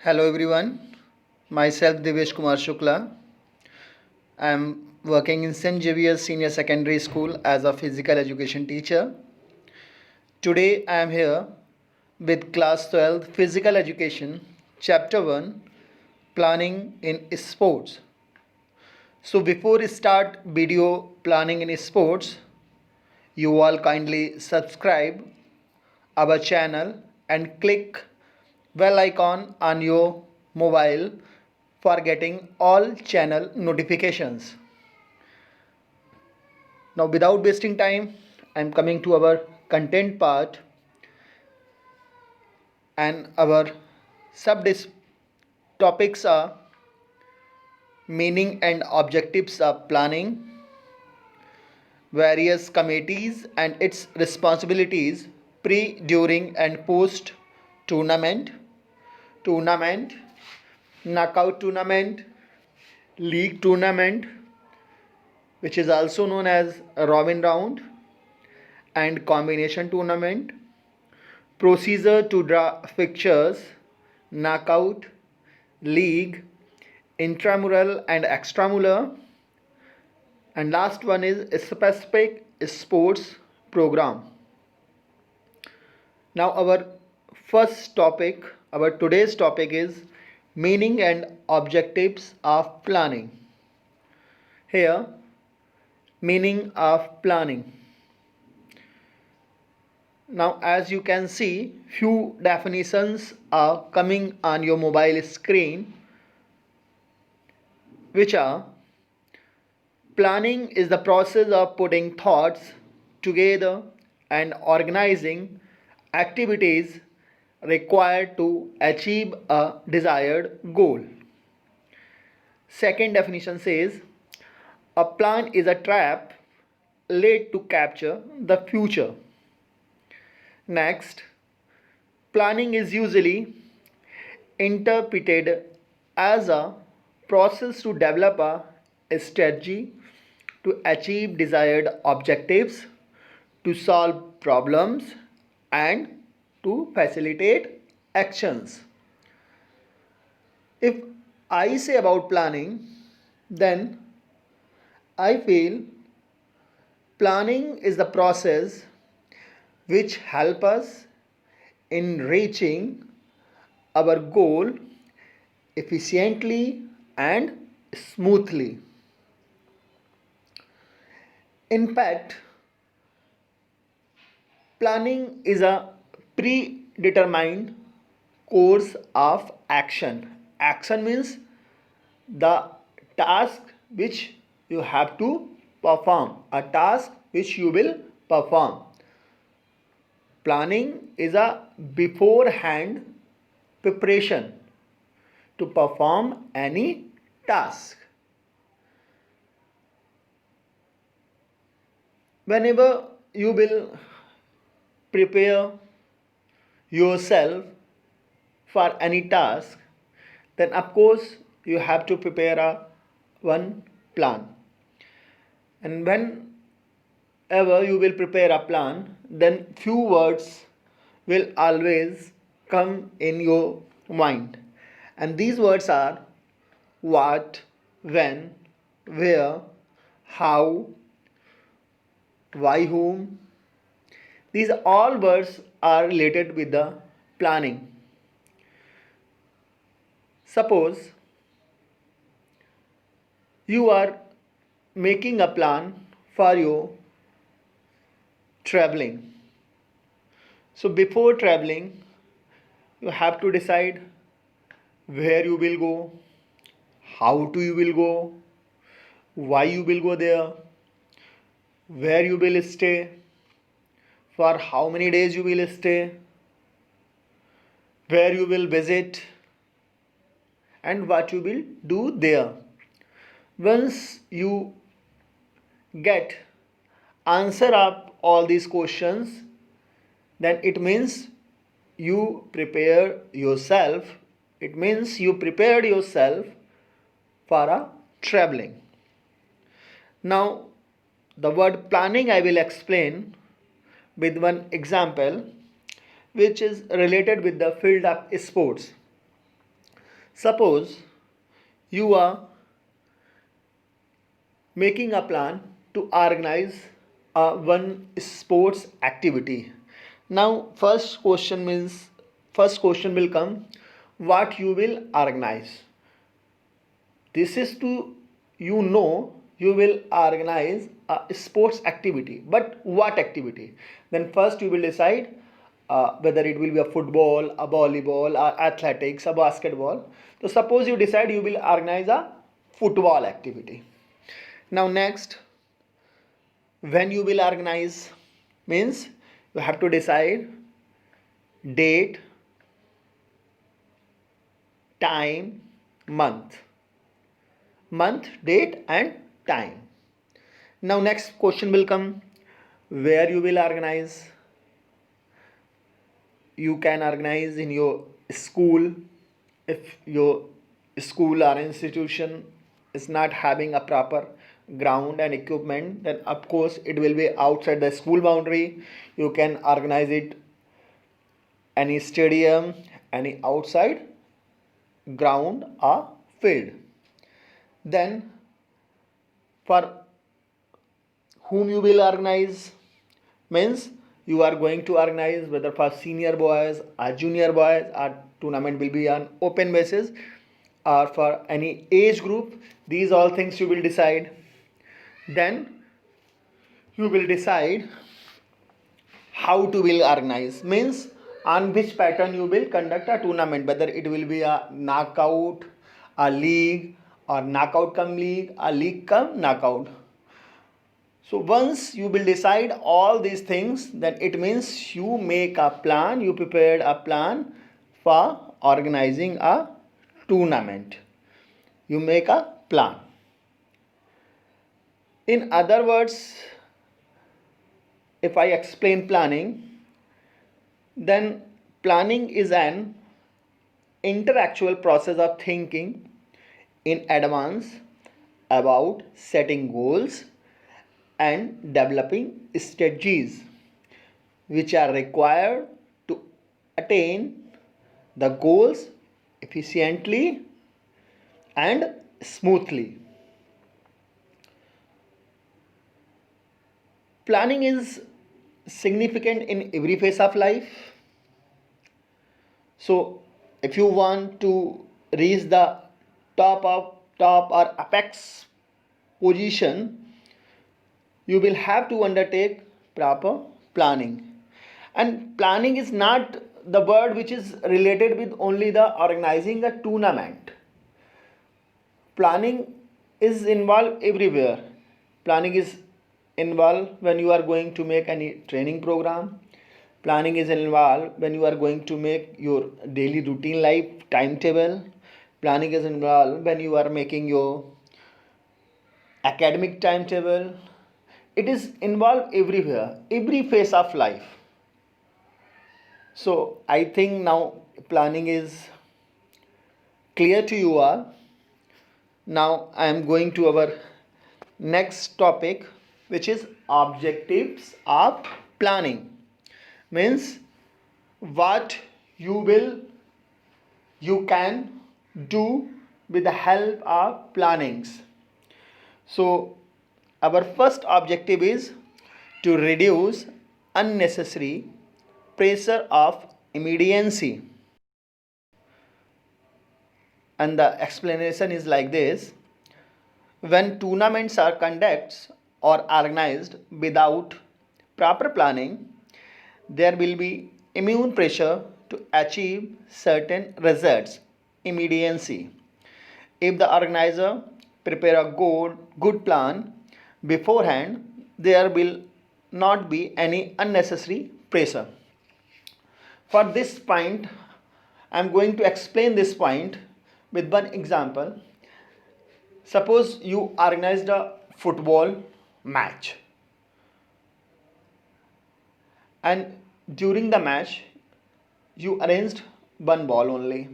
Hello everyone, myself Devesh Kumar Shukla. I am working in St. Xavier's Senior Secondary School as a physical education teacher. Today I am here with class 12 physical education chapter 1 planning in sports. So before we start video planning in sports, you all kindly subscribe our channel and click bell icon on your mobile for getting all channel notifications. Now without wasting time, I am coming to our content part, and our sub topics are meaning and objectives of planning, various committees and its responsibilities pre, during and post tournament, knockout tournament, league tournament, which is also known as a Robin round, and combination tournament, procedure to draw fixtures, knockout, league, intramural and extramural, and last one is a specific sports program. Now our first topic, our today's topic is meaning and objectives of planning. Here, meaning of planning. Now as you can see, few definitions are coming on your mobile screen, which are: planning is the process of putting thoughts together and organizing activities required to achieve a desired goal. Second definition says a plan is a trap laid to capture the future. Next, planning is usually interpreted as a process to develop a strategy to achieve desired objectives, to solve problems, and to facilitate actions. If I say about planning, then I feel planning is the process which help us in reaching our goal efficiently and smoothly. In fact, planning is a predetermined course of action. Action means the task which you have to perform, a task which you will perform. Planning is a beforehand preparation to perform any task. Whenever you will prepare yourself for any task, then of course you have to prepare a one plan. And whenever you will prepare a plan, then few words will always come in your mind. And these words are what, when, where, how, why, whom. These all words are related with the planning. Suppose you are making a plan for your traveling. So before traveling, you have to decide where you will go, how to you will go, why you will go there, where you will stay, for how many days you will stay, where you will visit, and what you will do there. Once you get answer of all these questions, then it means you prepare yourself. It means you prepared yourself for a traveling. Now the word planning I will explain with one example which is related with the field of sports. Suppose you are making a plan to organize one sports activity. Now first question will come, what you will organize. This is to, you will organize a sports activity, but what activity? Then first you will decide whether it will be a football, a volleyball, a athletics, a basketball. So suppose you decide you will organize a football activity. Now next, when you will organize means you have to decide date, time, month, date and time. Now next question will come, where you will organize. You can organize in your school. If your school or institution is not having a proper ground and equipment, then of course it will be outside the school boundary. You can organize it any stadium, any outside ground or field. Then for whom you will organize means you are going to organize whether for senior boys or junior boys, or tournament will be on open basis, or for any age group. These all things you will decide. Then you will decide how to will organize means on which pattern you will conduct a tournament, whether it will be a knockout, a league, or knockout come league, a league come knockout. So once you will decide all these things, then it means you make a plan, you prepared a plan for organizing a tournament. You make a plan. In other words, if I explain planning, then planning is an interactual process of thinking in advance about setting goals and developing strategies which are required to attain the goals efficiently and smoothly. Planning is significant in every phase of life. So if you want to reach the top or apex position, you will have to undertake proper planning. And planning is not the word which is related with only the organizing a tournament. Planning is involved everywhere. Planning is involved when you are going to make any training program. Planning is involved when you are going to make your daily routine life timetable. Planning is involved when you are making your academic timetable. It is involved everywhere, every phase of life. So I think now planning is clear to you all. Now I am going to our next topic, which is objectives of planning. Means what you can do with the help of plannings. So our first objective is to reduce unnecessary pressure of immediacy. And the explanation is like this: when tournaments are conducted or organized without proper planning, there will be immune pressure to achieve certain results immediacy. If the organizer prepare a good plan beforehand, there will not be any unnecessary pressure. For this point, I am going to explain this point with one example. Suppose you organized a football match, and during the match you arranged one ball only.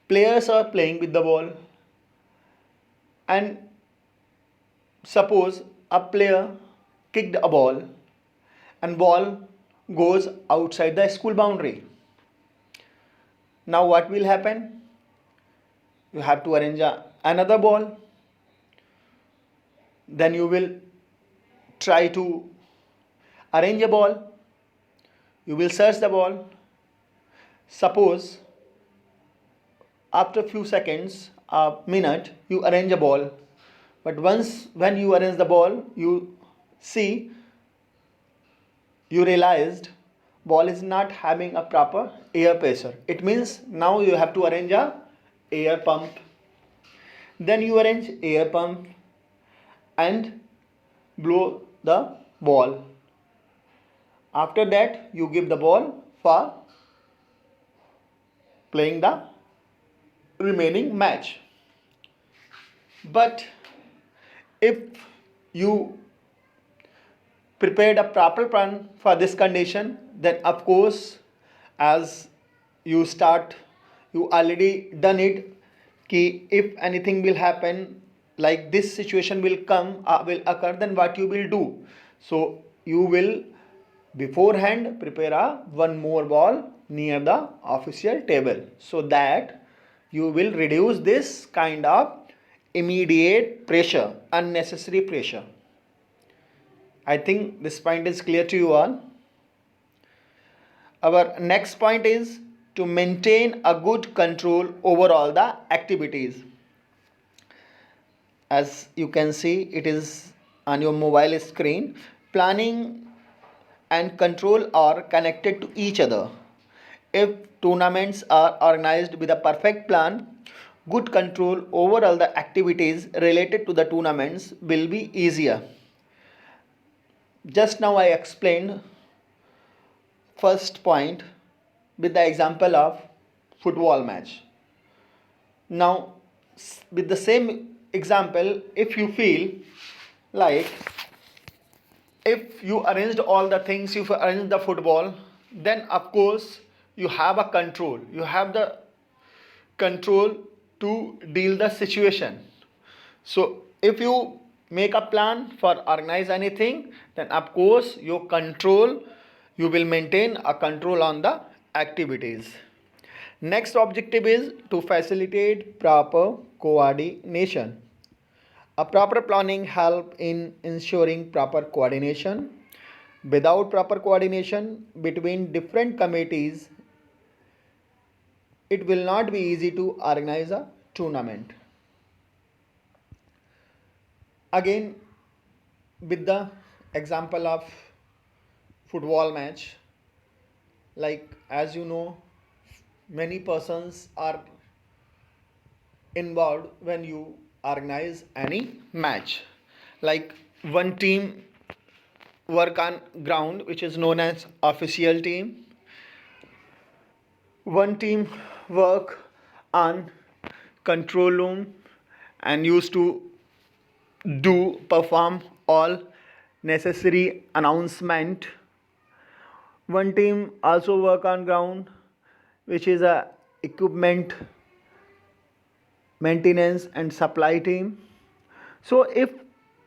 Players are playing with the ball, and suppose a player kicked a ball and ball goes outside the school boundary. Now what will happen? you have to arrange another ball. Then you will try to arrange a ball. You will search the ball. Suppose after a few seconds, a minute, you arrange a ball. But once when you arrange the ball, see you realized ball is not having a proper air pressure. It means now you have to arrange a air pump. Then you arrange air pump and blow the ball. After that, you give the ball for playing the remaining match. But if you prepared a proper plan for this condition, then of course, as you start, you already done it. Ki if anything will happen, like this situation will will occur, then what you will do? So you will beforehand prepare one more ball near the official table, so that you will reduce this kind of immediate pressure, unnecessary pressure. I think this point is clear to you all. Our next point is to maintain a good control over all the activities. As you can see, it is on your mobile screen. Planning and control are connected to each other. If tournaments are organized with a perfect plan, good control over all the activities related to the tournaments will be easier. Just now I explained first point with the example of football match. Now with the same example, if you feel like if you arranged all the things, if you arranged the football, then of course you have a control. You have the control to deal the situation. So if you make a plan for organize anything, then of course you will maintain a control on the activities. Next objective is to facilitate proper coordination. A proper planning help in ensuring proper coordination. Without proper coordination between different committees, it will not be easy to organize a tournament. Again, with the example of football match, like as you know, many persons are involved when you organize any match. Like one team work on ground, which is known as official team. One team work on control room and used to perform all necessary announcement. One team also work on ground, which is a equipment maintenance and supply team. So if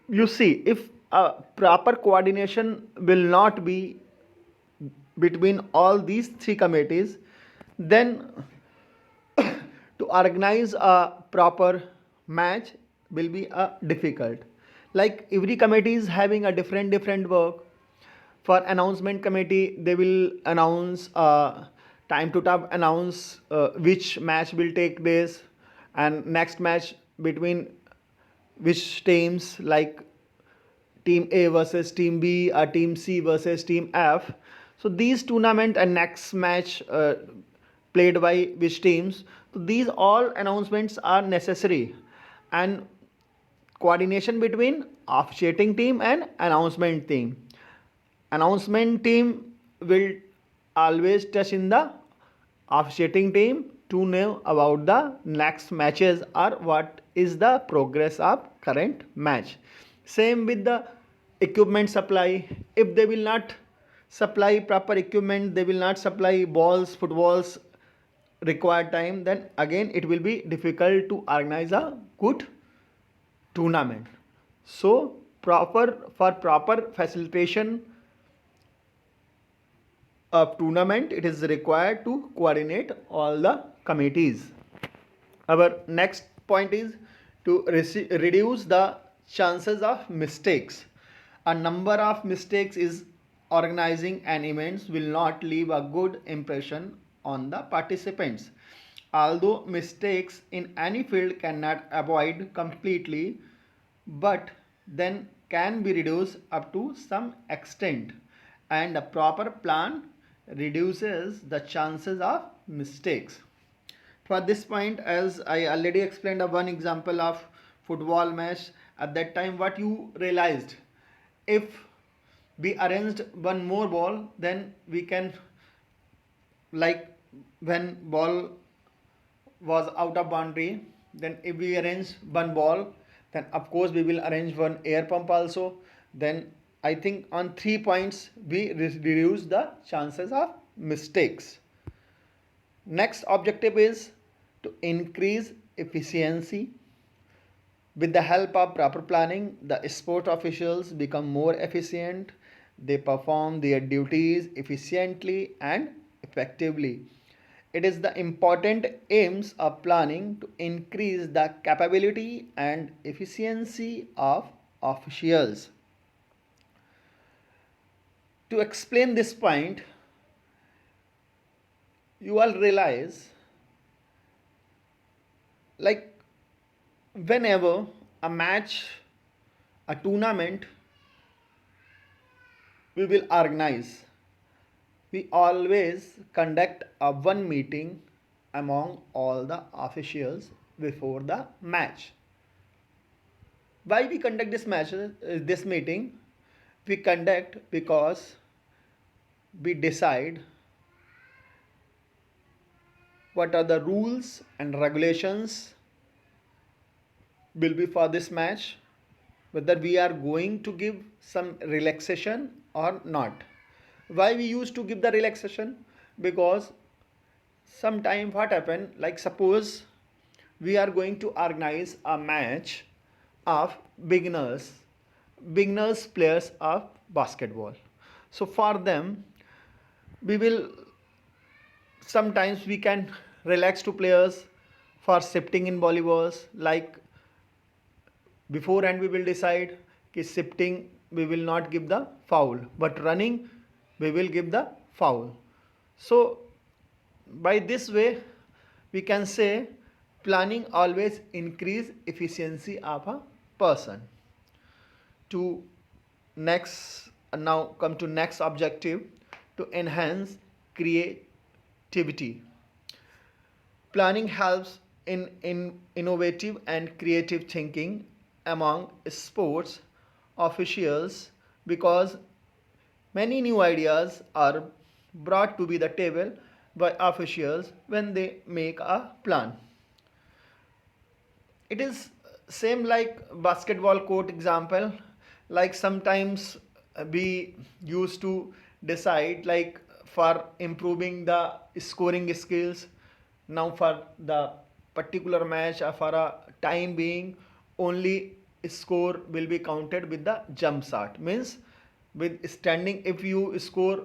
you see, if a proper coordination will not be between all these three committees, then to organize a proper match will be difficult. Like every committee is having a different work. For announcement committee, they will announce time to time, announce which match will take place and next match between which teams, like team A versus team B or team C versus team F. So these tournament and next match played by which teams. So these all announcements are necessary, and coordination between officiating team and announcement team. Announcement team will always touch in the officiating team to know about the next matches or what is the progress of current match. Same with the equipment supply. If they will not supply proper equipment, they will not supply balls, footballs required time, then again it will be difficult to organize a good tournament. So proper facilitation of tournament, it is required to coordinate all the committees. Our next point is to reduce the chances of mistakes. A number of mistakes is organizing an event will not leave a good impression on the participants. Although mistakes in any field cannot avoid completely, but then can be reduced up to some extent, and a proper plan reduces the chances of mistakes. For this point, as I already explained one example of football match, at that time what you realized, if we arranged one more ball, then we can, like when ball was out of boundary, then if we arrange one ball, then of course we will arrange one air pump also. Then I think on 3 points we reduce the chances of mistakes. Next objective is to increase efficiency. With the help of proper planning, the sport officials become more efficient. They perform their duties efficiently and effectively. It is the important aims of planning to increase the capability and efficiency of officials. To explain this point, you all realize, like whenever a match, a tournament we will organize, we always conduct a one meeting among all the officials before the match. Why we conduct this meeting? We conduct because we decide what are the rules and regulations will be for this match, whether we are going to give some relaxation or not. Why we used to give the relaxation? Because sometime what happen, like suppose we are going to organize a match of beginners players of basketball. So for them we will, sometimes we can relax to players for shifting in volleyballs, like beforehand we will decide कि shifting we will not give the foul, but running we will give the foul. So by this way we can say planning always increase efficiency of a person. To next, now come to next objective, to enhance creativity. Planning helps in innovative and creative thinking among sports officials, because many new ideas are brought to be the table by officials when they make a plan. It is same like basketball court example, like sometimes we used to decide like for improving the scoring skills. Now for the particular match or for a time being, only score will be counted with the jump shot, means with standing, if you score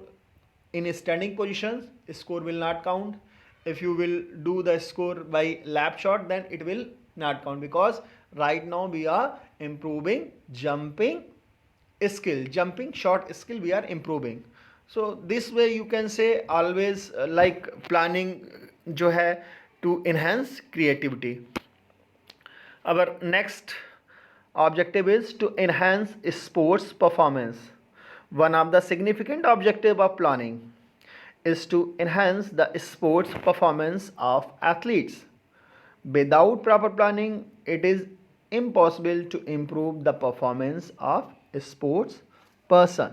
in standing positions score will not count. If you will do the score by lap shot, then it will not count, because right now we are improving jumping skill, jumping shot skill we are improving. So this way you can say always like planning जो है to enhance creativity. Our next objective is to enhance sports performance. One of the significant objective of planning is to enhance the sports performance of athletes. Without proper planning, it is impossible to improve the performance of a sports person.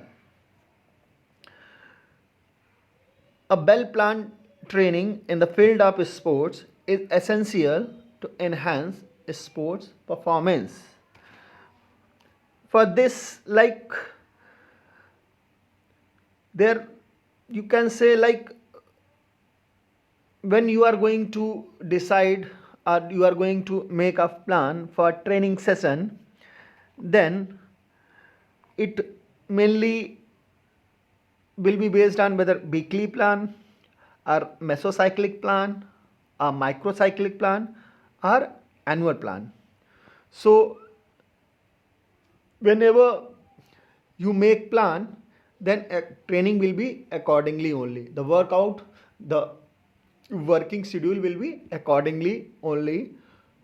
A well-planned training in the field of sports is essential to enhance sports performance. For this, like there you can say, like when you are going to decide or you are going to make a plan for training session, then it mainly will be based on whether weekly plan or mesocyclic plan, a microcyclic plan, our annual plan. So whenever you make plan, then training will be accordingly only. The workout, the working schedule will be accordingly only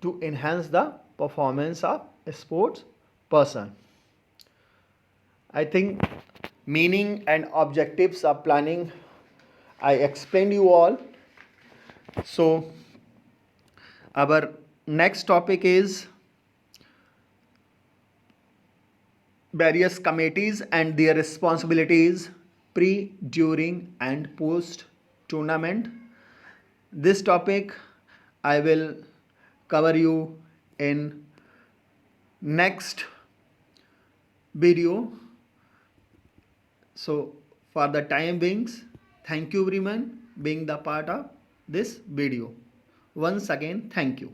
to enhance the performance of a sports person. I think meaning and objectives of planning I explained you all. So our next topic is various committees and their responsibilities pre, during and post tournament. This topic I will cover you in next video. So for the time beings, thank you everyone being the part of this video. Once again, thank you.